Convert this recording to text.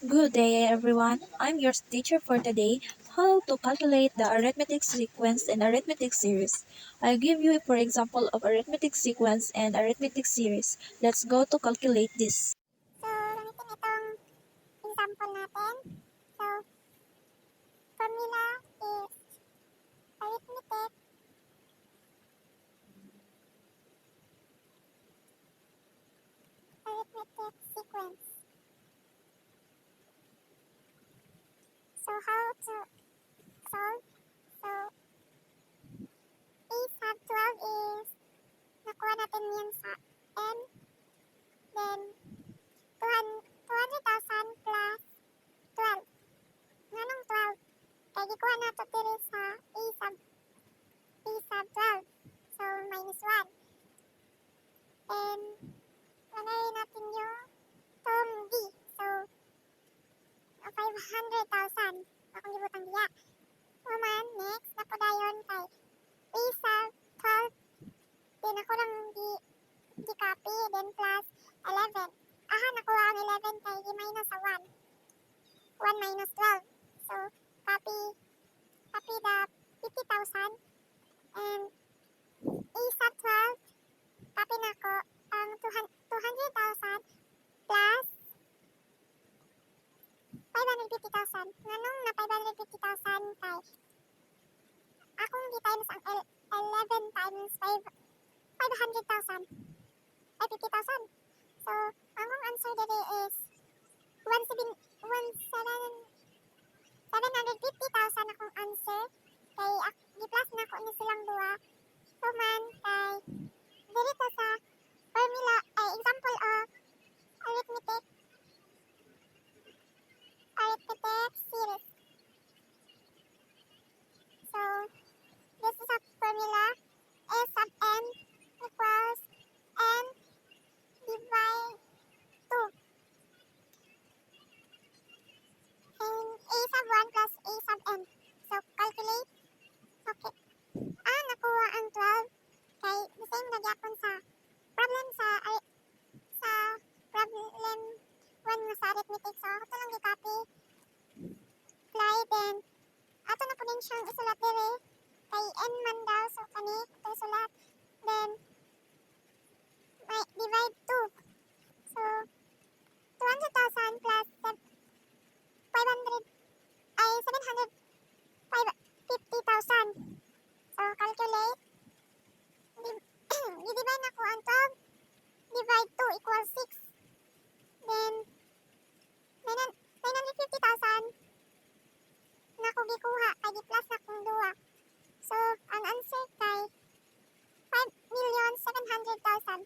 Good day, everyone. I'm your teacher for today. How to calculate the arithmetic sequence and arithmetic series. I'll give you for example of arithmetic sequence and arithmetic series. Let's go to calculate this. So, gamitin itong example natin. So, formula is arithmetic sequence. So, how to solve? So, a sub 12 is nakuha natin yan sa n. Then, 200,000 plus 12. Nganong 12? Kaya gikuha na ito diri sa a sub 12. So, minus 1. And, lagay natin yung term b. So, 500,000. Akong gibutang diya. Woman, next, napodayon kay a sub 12. Then, ako lang di-copy. Then, plus 11. Aha, nakuha ang 11 kay i-minus sa 1. 1 minus 12. So, copy the 50,000. And, a sub 12, copy na ko ang 200,000 plus 550,000. Nganong na 550,000 kay akong di-times ang 11 times 500,000 ay 50,000. So, ang answer dere is 750,000 akong answer. Kay di-plus na ko ni silang duha. So man, kay dito sa formula, example of arithmetic series. So, this is a formula. A sub n equals n divide 2. And a sub 1 plus a sub n. So, calculate. Okay. Nakuha ang 12. Kay, the same na gyapon sa problem sa problem 1 nga sa arithmetic. So, ito lang i-copy. Apply, then, ato na po din siyang isulat dire. Kay n man daw, so kani, ito isulat. Then, divide 2. So, 200,000 plus 750,000. So, calculate. I-divide na ko ang 12. Divide 2 equals 6. Then, 950,000 na ko gikuha. Kay di-plus na kong 2. So, ang answer kay 5,700,000.